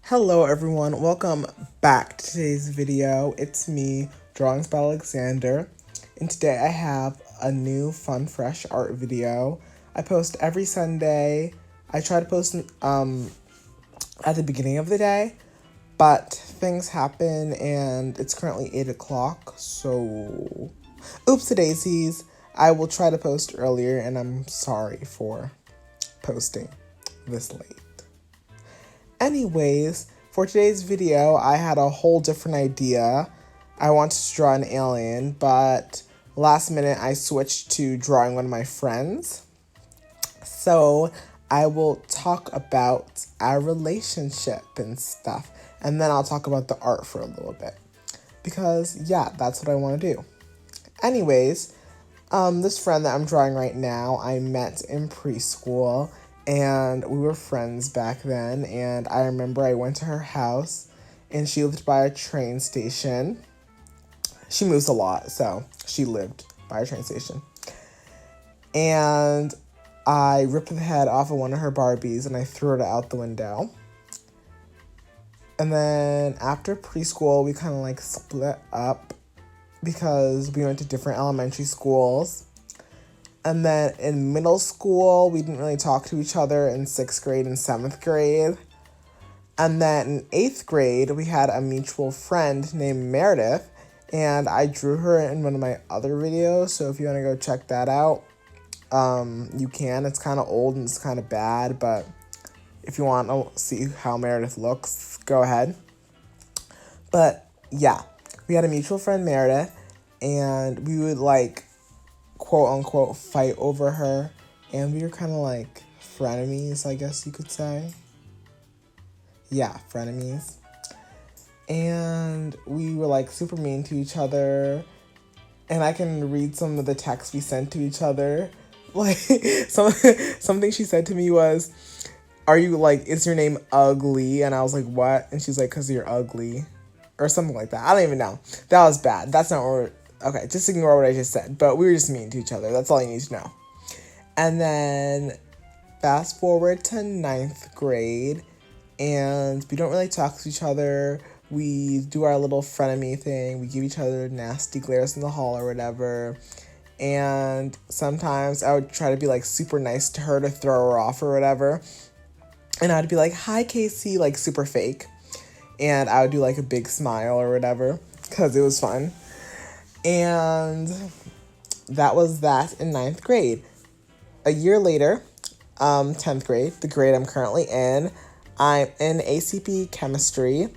Hello everyone, welcome back to today's video. It's me, Drawings by Alexander, and today I have a new fun, fresh art video. I post every Sunday. I try to post at the beginning of the day, but things happen and it's currently 8 o'clock, so oopsie daisies. I will try to post earlier and I'm sorry for posting this late. Anyways, for today's video, I had a whole different idea. I wanted to draw an alien, but last minute I switched to drawing one of my friends. So I will talk about our relationship and stuff, and then I'll talk about the art for a little bit. Because, yeah, that's what I want to do. Anyways, this friend that I'm drawing right now, I met in preschool. And we were friends back then, and I remember I went to her house, and she lived by a train station. She moves a lot, so she lived by a train station. And I ripped the head off of one of her Barbies, and I threw it out the window. And then after preschool, we kind of like split up because we went to different elementary schools. And then in middle school, we didn't really talk to each other in 6th grade and 7th grade. And then in 8th grade, we had a mutual friend named Meredith. And I drew her in one of my other videos. So if you want to go check that out, you can. It's kind of old and it's kind of bad. But if you want to see how Meredith looks, go ahead. But yeah, we had a mutual friend, Meredith. And we would like quote unquote fight over her, and we were kind of like frenemies, I guess you could say. Yeah, frenemies. And we were like super mean to each other, and I can read some of the texts we sent to each other. Like something she said to me was, "Are you like, is your name ugly?" And I was like, "What?" And she's like, "'Cause you're ugly," or something like that. I don't even know. That was bad. That's not what okay, just ignore what I just said. But we were just mean to each other. That's all you need to know. And then fast forward to 9th grade, and we don't really talk to each other. We do our little frenemy thing. We give each other nasty glares in the hall or whatever. And sometimes I would try to be like super nice to her to throw her off or whatever. And I'd be like, "Hi, Casey," like super fake. And I would do like a big smile or whatever because it was fun. And that was that in 9th grade. A year later, 10th grade, the grade I'm currently in, I'm in ACP chemistry.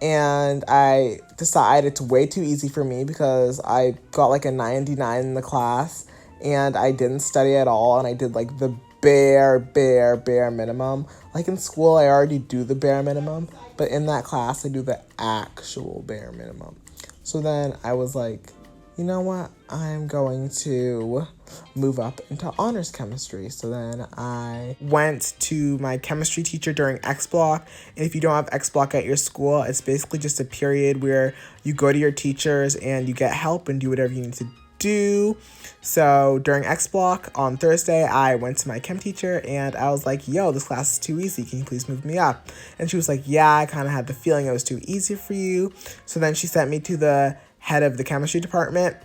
And I decided it's way too easy for me because I got like a 99 in the class. And I didn't study at all. And I did like the bare minimum. Like in school, I already do the bare minimum. But in that class, I do the actual bare minimum. So then I was like, you know what? I'm going to move up into honors chemistry. So then I went to my chemistry teacher during X block. And if you don't have X block at your school, it's basically just a period where you go to your teachers and you get help and do whatever you need to do. So during X block on Thursday, I went to my chem teacher and I was like, "Yo, this class is too easy. Can you please move me up?" And she was like, "Yeah, I kind of had the feeling it was too easy for you." So then she sent me to the head of the chemistry department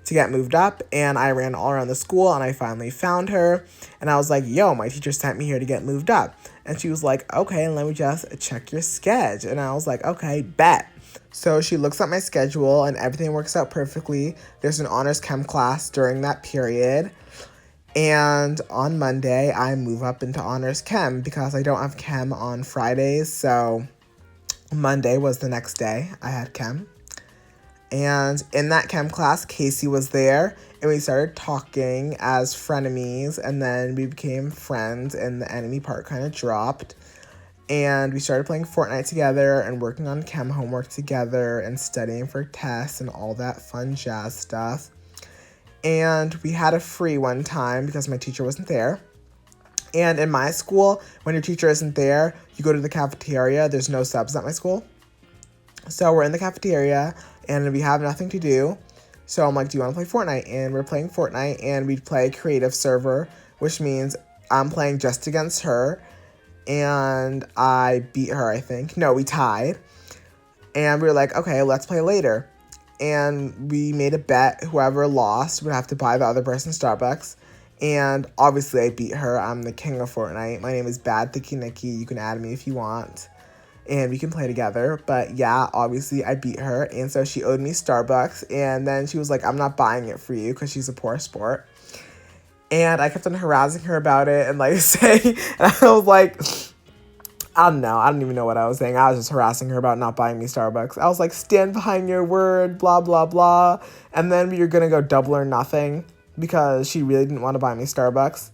to get moved up, and I ran all around the school and I finally found her and I was like, "Yo, my teacher sent me here to get moved up." And she was like, "Okay, let me just check your schedule." And I was like, "Okay, bet." So she looks at my schedule and everything works out perfectly. There's an honors chem class during that period. And on Monday, I move up into honors chem because I don't have chem on Fridays. So Monday was the next day I had chem. And in that chem class, Casey was there, and we started talking as frenemies, and then we became friends, and the enemy part kind of dropped. And we started playing Fortnite together and working on chem homework together and studying for tests and all that fun jazz stuff. And we had a free one time because my teacher wasn't there. And in my school, when your teacher isn't there, you go to the cafeteria. There's no subs at my school. So we're in the cafeteria and we have nothing to do. So I'm like, "Do you want to play Fortnite?" And we're playing Fortnite and we play creative server, which means I'm playing just against her. and I beat her, I think. No, we tied. And we were like, okay, let's play later. And we made a bet. Whoever lost would have to buy the other person Starbucks. And obviously I beat her. I'm the king of Fortnite. My name is Bad Thicky Nikki. You can add me if you want. And we can play together. But yeah, obviously I beat her. And so she owed me Starbucks. And then she was like, I'm not buying it for you because she's a poor sport. And I kept on harassing her about it and like saying, and I was like, I don't know. I don't even know what I was saying. I was just harassing her about not buying me Starbucks. I was like, stand behind your word, blah, blah, blah. And then we were going to go double or nothing because she really didn't want to buy me Starbucks.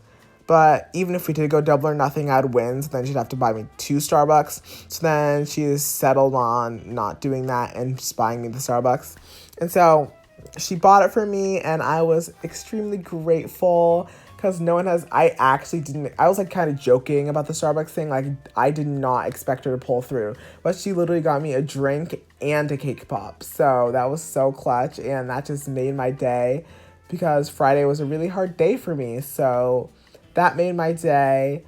But even if we did go double or nothing, I'd win. So then she'd have to buy me 2 Starbucks. So then she settled on not doing that and just buying me the Starbucks. And so she bought it for me and I was extremely grateful. Because I was like kind of joking about the Starbucks thing. Like, I did not expect her to pull through. But she literally got me a drink and a cake pop. So that was so clutch. And that just made my day. Because Friday was a really hard day for me. So that made my day.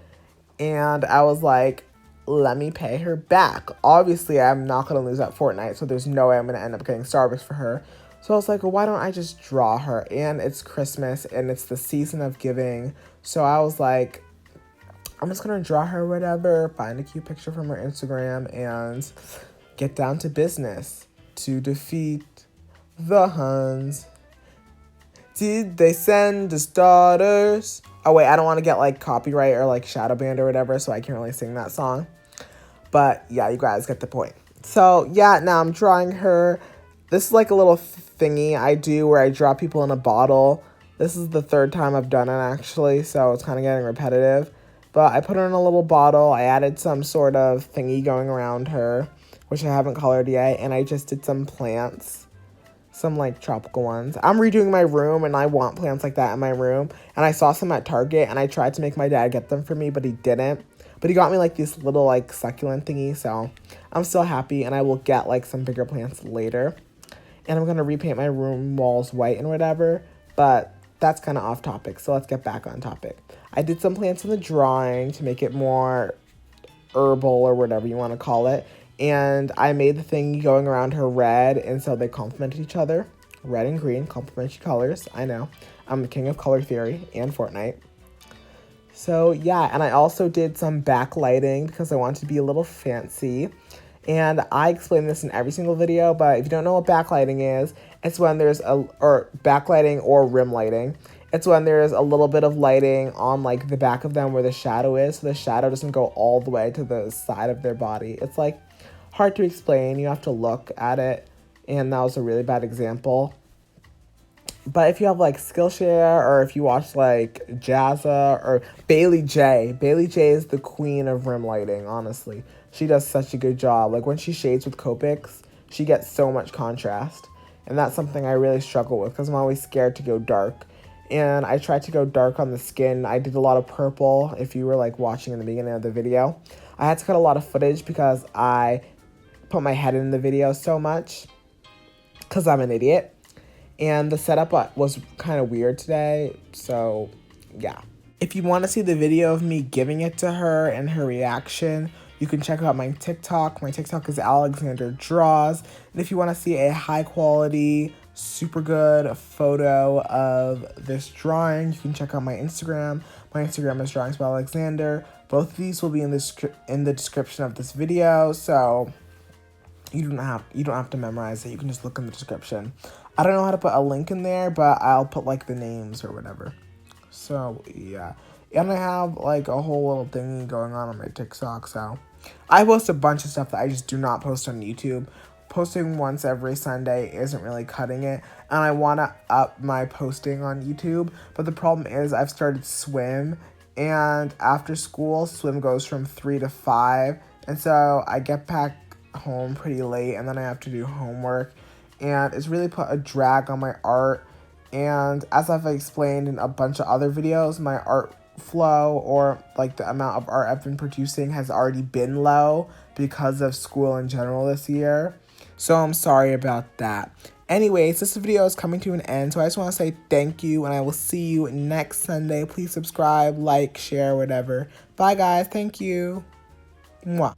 And I was like, let me pay her back. Obviously, I'm not going to lose at Fortnite. So there's no way I'm going to end up getting Starbucks for her. So I was like, well, why don't I just draw her? And it's Christmas and it's the season of giving. So I was like, I'm just going to draw her whatever, find a cute picture from her Instagram, and get down to business to defeat the Huns. Did they send us daughters? Oh, wait, I don't want to get like copyright or like shadow banned or whatever, so I can't really sing that song. But yeah, you guys get the point. So yeah, now I'm drawing her. This is like a little thingy I do where I draw people in a bottle. This is the 3rd time I've done it actually, so it's kind of getting repetitive. But I put her in a little bottle. I added some sort of thingy going around her, which I haven't colored yet. And I just did some plants, some like tropical ones. I'm redoing my room and I want plants like that in my room. And I saw some at Target and I tried to make my dad get them for me, but he didn't. But he got me like this little like succulent thingy, so I'm still happy. And I will get like some bigger plants later. And I'm going to repaint my room walls white and whatever. But that's kind of off topic. So let's get back on topic. I did some plants in the drawing to make it more herbal or whatever you want to call it. And I made the thing going around her red. And so they complemented each other. Red and green, complementary colors. I know. I'm the king of color theory and Fortnite. So yeah, and I also did some backlighting because I wanted to be a little fancy. And I explain this in every single video, but if you don't know what backlighting is, it's when there's or backlighting or rim lighting. It's when there's a little bit of lighting on like the back of them where the shadow is, so the shadow doesn't go all the way to the side of their body. It's like hard to explain. You have to look at it, and that was a really bad example. But if you have like Skillshare or if you watch like Jazza or Bailey J. Bailey J is the queen of rim lighting, honestly. She does such a good job. Like when she shades with Copics, she gets so much contrast. And that's something I really struggle with because I'm always scared to go dark. And I tried to go dark on the skin. I did a lot of purple if you were like watching in the beginning of the video. I had to cut a lot of footage because I put my head in the video so much because I'm an idiot. And the setup was kind of weird today, so yeah. If you want to see the video of me giving it to her and her reaction, you can check out my TikTok. My TikTok is Alexander Draws. And if you want to see a high quality, super good photo of this drawing, you can check out my Instagram. My Instagram is Drawings by Alexander. Both of these will be in the description of this video, so you don't have to memorize it. You can just look in the description. I don't know how to put a link in there, but I'll put like the names or whatever. So yeah, and I have like a whole little thingy going on my TikTok. So I post a bunch of stuff that I just do not post on YouTube. Posting once every Sunday isn't really cutting it, and I want to up my posting on YouTube. But the problem is I've started swim, and after school, swim goes from 3 to 5, and so I get back home pretty late, and then I have to do homework, and it's really put a drag on my art. And as I've explained in a bunch of other videos, my art flow or like the amount of art I've been producing has already been low because of school in general this year, so I'm sorry about that. Anyways, this video is coming to an end, so I just want to say thank you, and I will see you next Sunday. Please subscribe, like, share, whatever. Bye guys, thank you. Mwah.